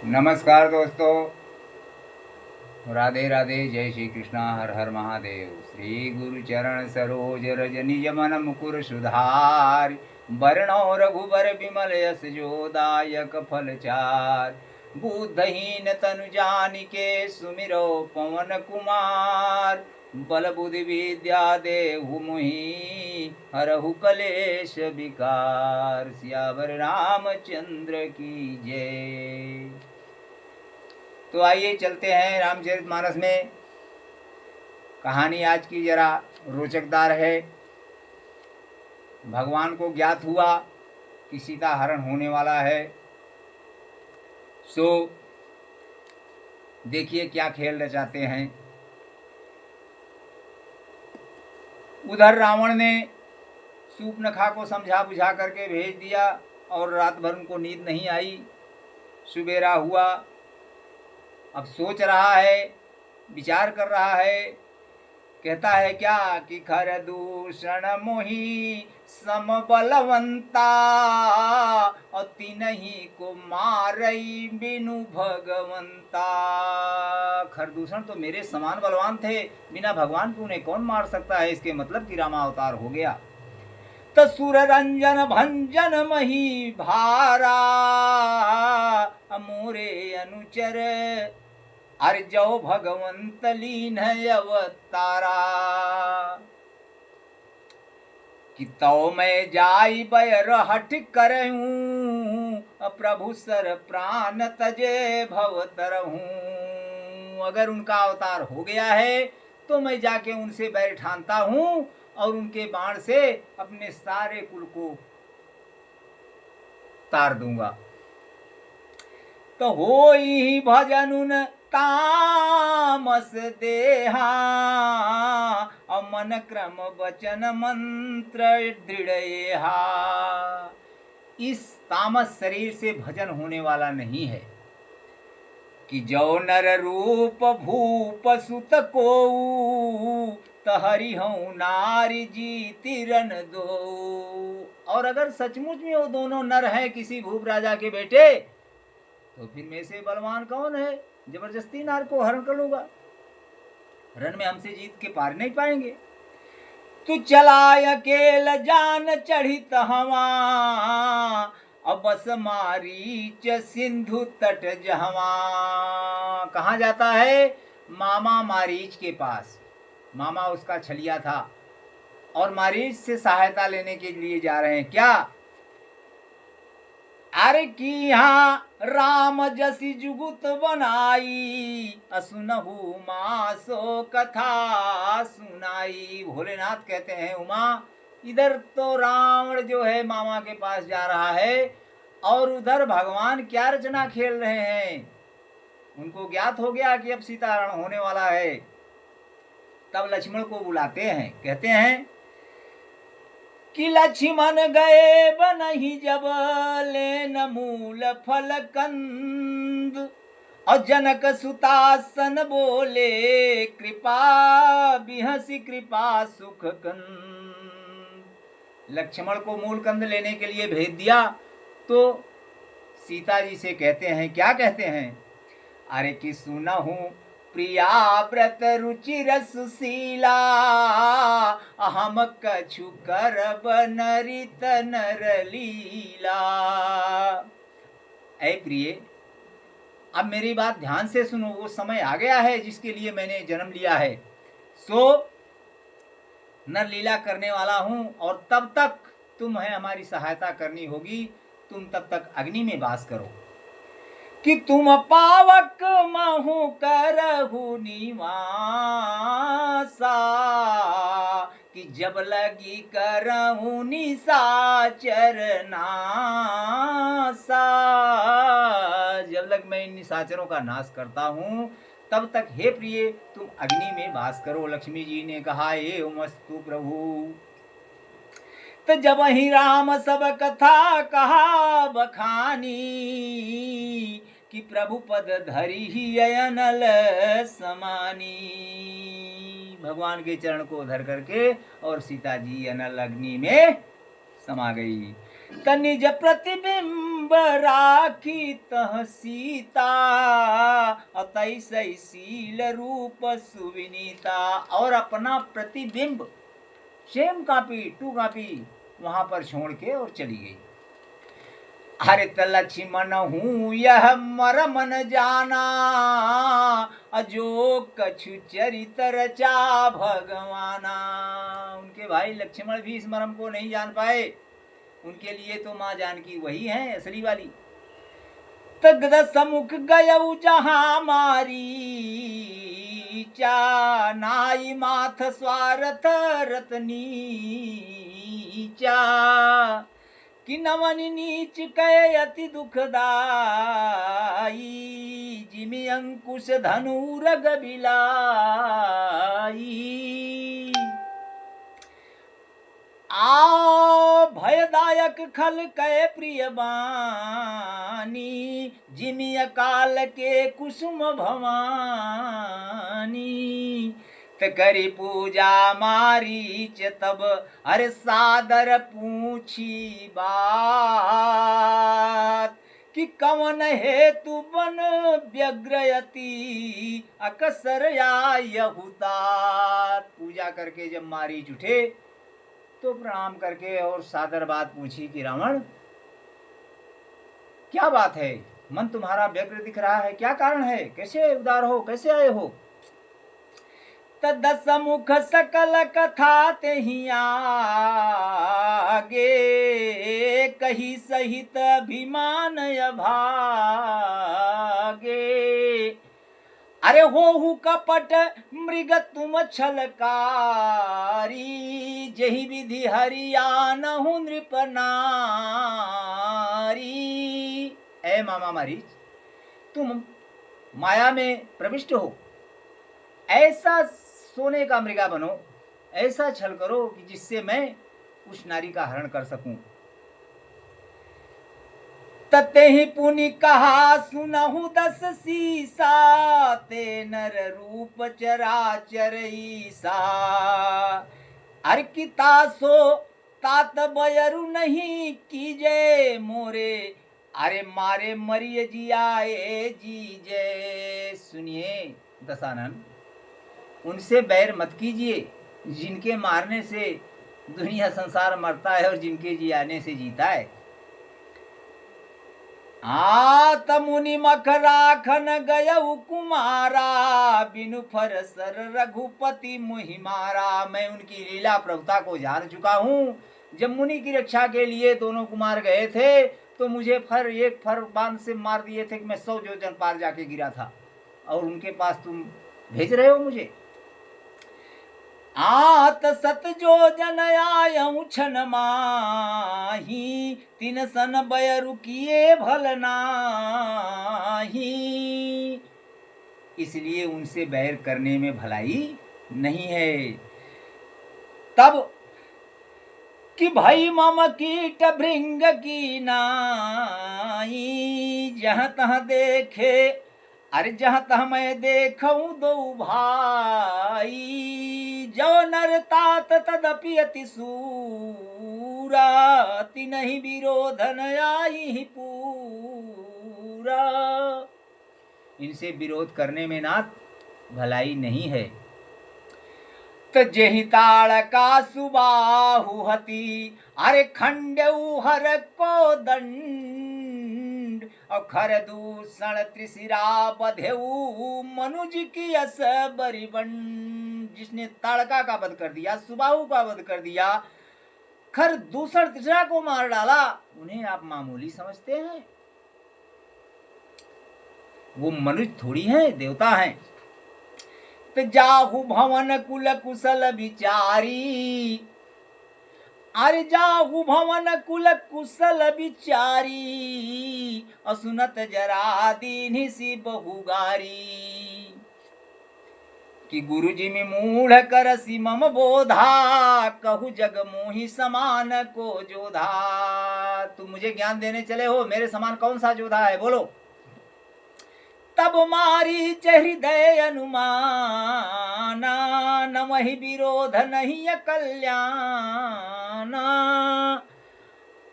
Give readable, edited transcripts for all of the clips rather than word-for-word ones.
नमस्कार दोस्तों, राधे राधे, जय श्री कृष्णा, हर हर महादेव। श्री गुरु चरण सरोज रज निज मन मुकुर सुधार, वरणो रघुबर विमल यस जोदायक फल चार। बुद्धहीन तनु जानिके सुमिरो पवन कुमार, बल बुद्धि विद्या देहु मोहि हरहु कलेश विकार। सियावर रामचंद्र की जय। तो आइए चलते हैं रामचरितमानस में। कहानी आज की जरा रोचकदार है। भगवान को ज्ञात हुआ कि सीता हरण होने वाला है, सो देखिए क्या खेल रचाते हैं। उधर रावण ने शूर्पणखा को समझा बुझा करके भेज दिया और रात भर उनको नींद नहीं आई। सुबेरा हुआ, अब सोच रहा है, विचार कर रहा है। कहता है क्या कि खर दूषण मोही सम बलवंता, और तिनहि को मारई बिनु भगवंता। खरदूषण तो मेरे समान बलवान थे, बिना भगवान को उन्हें कौन मार सकता है। इसके मतलब कि रामावतार हो गया। तसुर रंजन भंजन मही भारा, मोरे अनुचर अर्जो भगवंत लीन अवतारा। कि तो मैं जाई बैर हट करहूँ, प्रभु सर प्राण तजे भवतरहूँ। अगर उनका अवतार हो गया है तो मैं जाके उनसे बैर ठानता हूँ और उनके बाण से अपने सारे कुल को तार दूंगा। तो होई भजनुन तामस देहा, मन क्रम वचन मंत्र दृढ़ेहा। इस तामस शरीर से भजन होने वाला नहीं है। कि जो नर रूप भूप सुत को, तहरि हूँ नारी जीति रन दो। और अगर सचमुच में वो दोनों नर हैं किसी भूप राजा के बेटे, तो फिर में से बलवान कौन है, जबरदस्ती नार को हरण कर लूंगा। रण में हमसे जीत के पार नहीं पाएंगे। तू चलाय अकेल जान चढ़ित हवा, अब बस मारीच सिंधु तट जहवा। कहाँ जाता है? मामा मारीच के पास। मामा उसका छलिया था और मारीच से सहायता लेने के लिए जा रहे हैं। क्या? अरे कि यहाँ राम जसी जुगुत बनाई, असुनहु माँ सो कथा सुनाई। भोलेनाथ कहते हैं उमा, इधर तो रावण जो है मामा के पास जा रहा है और उधर भगवान क्या रचना खेल रहे हैं। उनको ज्ञात हो गया कि अब सीताहरण होने वाला है। तब लक्ष्मण को बुलाते हैं, कहते हैं कि लक्ष्मण गए बनहि जब लेन मूल फल कंद, और जनक सुतासन बोले कृपा बिहसी कृपा सुख कंद। लक्ष्मण को मूल कंद लेने के लिए भेज दिया तो सीता जी से कहते हैं, क्या कहते हैं? अरे कि सुनहु प्रिया व्रत रुचि रसशीला, हम कछु करब नरित नर लीला। ऐ प्रिय, अब मेरी बात ध्यान से सुनो। वो समय आ गया है जिसके लिए मैंने जन्म लिया है, सो नर लीला करने वाला हूं और तब तक तुम्हें हमारी सहायता करनी होगी। तुम तब तक अग्नि में वास करो। कि तुम पावक महु करहु निवासा, कि जब लगी करहु निशाचर नासा। जब लग मैं इन निशाचरों का नाश करता हूँ तब तक हे प्रिय तुम अग्नि में वास करो। लक्ष्मी जी ने कहा, एवमस्तु प्रभु। तो जब ही राम सब कथा कहा बखानी, कि प्रभु पद धरी ही अयनल समानी। भगवान के चरण को धर करके और सीता जी अनल अग्नि में समा गई। त निज प्रतिबिंब राखी तह सीता, अतैसै शील रूप सुविनीता। और अपना प्रतिबिंब सेम कॉपी टू कॉपी वहां पर छोड़ के और चली गई। अरे त लक्ष्मण हूँ यह मरम न जाना, अजो कछु चरित रचा भगवाना। उनके भाई लक्ष्मण भी इस मरम को नहीं जान पाए। उनके लिए तो माँ जानकी वही है असली वाली। तगद समुख गयऊ जहाँ मारी, चा नाई माथ स्वार्थ रतनी चा, कि नमन नीच कय अति दुखदाई, जिमि अंकुश धनुरग बिलाई। आ भयदायक खल कय प्रिय बानी, जिमि अकाल के कुसुम भवानी। त करी पूजा मारीच तब अरे सादर पूछी बात, कि कवन हेतु बन व्यग्रयति अकसर आयहुतात। पूजा करके जब मारीच उठे तो प्रणाम करके और सादर बात पूछी कि रावण क्या बात है, मन तुम्हारा व्यग्र दिख रहा है, क्या कारण है, कैसे उदार हो, कैसे आए हो। तदस मुख सकल कथा तेहि आगे, कही सहित अभिमान भागे। अरे होहु कपट मृग तुम छलकारी, जही विधि हरियानहु नृप नारी। ऐ मामा मारीच, तुम माया में प्रविष्ट हो, ऐसा सोने का मृगा बनो, ऐसा छल करो कि जिससे मैं उस नारी का हरण कर सकूं। ततेहि पुनि कहा सुनहु दस सीसा, ते नर रूप चराचर ईसा। अर्किता सो तात बयरु नहीं कीजे मोरे, अरे मारे मरिय जियाए जीजे। सुनिए दशानन, उनसे बैर मत कीजिए जिनके मारने से दुनिया संसार मरता है और जिनके जियाने से जीता है। मुनि मख राखन गयऊ कुमारा, बिनु फरसर रघुपति मुहि मारा। मैं उनकी लीला प्रभुता को जान चुका हूँ। जब मुनि की रक्षा के लिए दोनों कुमार गए थे तो मुझे एक फर बांध से मार दिए थे कि मैं 100 योजन पार जाके गिरा था, और उनके पास तुम भेज रहे हो मुझे। आत सत जो जन आयऊ छन माही, तिन सन बयरु किए भल नाही। इसलिए उनसे बैर करने में भलाई नहीं है। तब कि भई मम कीट भृंग की नाई, जहाँ तहाँ देखे अरे जहाँ तहाँ मैं देखूं दो भाई। जो नर तात तदपि अति सूरा, तिनहि विरोध न आई पूरा। इनसे विरोध करने में नाथ भलाई नहीं है। त जेहि ताड़ का सुबाहु हति, अरे खंडेउ हर को दंड। और खर दूषण त्रिशिरा बधेऊ, मनुज की अस बरिबंड। जिसने ताड़का का वध कर दिया, सुबाहु का वध कर दिया, खर दूषण त्रिशिरा को मार डाला, उन्हें आप मामूली समझते हैं? वो मनुष्य थोड़ी हैं, देवता हैं। तो जाहु भवन कुल कुशल विचारी, अरे जाहु भवन कुल कुशल विचारी। असुनत जरा दीन्हि सी बहुगारी, कि गुरुजी में मूढ़ करसी मम बोधा। कहु जग मोहि समान को जोधा। तुम मुझे ज्ञान देने चले हो, मेरे समान कौन सा जोधा है, बोलो। तब मारीच हृदय अनुमाना, नमहि विरोध नहीं कल्याणा।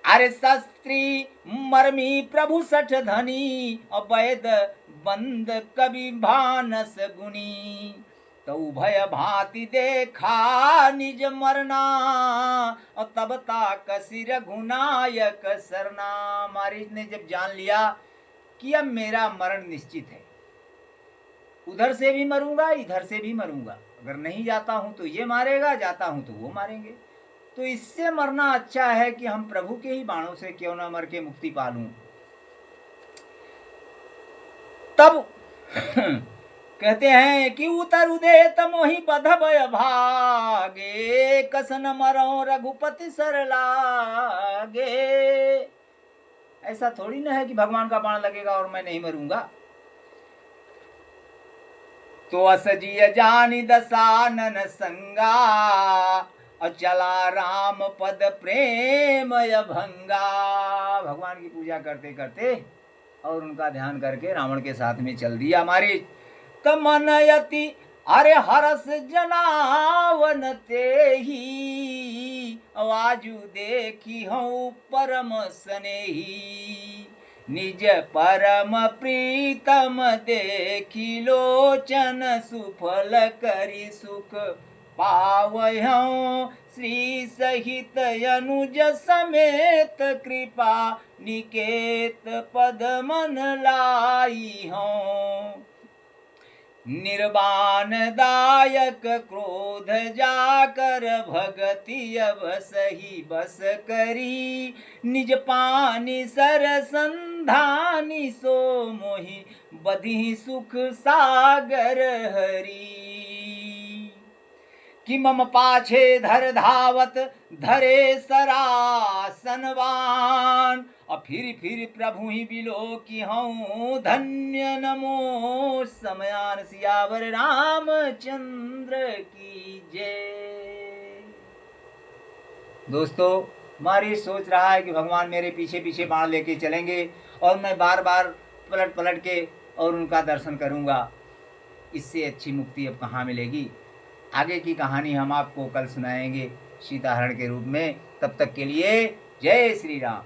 अरे शस्त्री मर्मी प्रभु सठ धनी, अवैध बंद कवि भानस गुनी। तो उभय भांति देखा निज मरना, और तब ताक सिर घुनायक सरना। मारीच ने जब जान लिया कि अब मेरा मरण निश्चित है, उधर से भी मरूंगा इधर से भी मरूंगा, अगर नहीं जाता हूं तो ये मारेगा, जाता हूं तो वो मारेंगे, तो इससे मरना अच्छा है कि हम प्रभु के ही बाणों से क्यों ना मर के मुक्ति पालूं। तब कहते हैं कि उतर उदे तमोहि बध भय भागे, कसन मरो रघुपति सर लागे। ऐसा थोड़ी ना है कि भगवान का बाण लगेगा और मैं नहीं मरूंगा। तो असजिय जानी दसानन संगा, और चला राम पद प्रेम भंगा। भगवान की पूजा करते करते और उनका ध्यान करके रावण के साथ में चल दिया मारीच। तमनयति अरे हरस जनावन ते ही, आवाजू देखी हूँ परम स्नेही। निज परम प्रीतम देखी लोचन, सुफल करी सुख पावहूँ। श्री सहित अनुज समेत कृपा, निकेत पद मन लाई हूँ। निर्वाण दायक क्रोध जाकर, भगति अब सही बस करी। निज पानी सर संधानी, सो मोहि बधी सुख सागर हरी। कि मम पाछे धर धावत धरे सरासनवान, और फिर प्रभु ही बिलो की हूँ धन्य नमो समयान। सियावर रामचंद्र की जय। दोस्तों, मारीच सोच रहा है कि भगवान मेरे पीछे पीछे बाण लेके चलेंगे और मैं बार बार पलट पलट के और उनका दर्शन करूँगा। इससे अच्छी मुक्ति अब कहाँ मिलेगी। आगे की कहानी हम आपको कल सुनाएंगे सीताहरण के रूप में। तब तक के लिए जय श्री राम।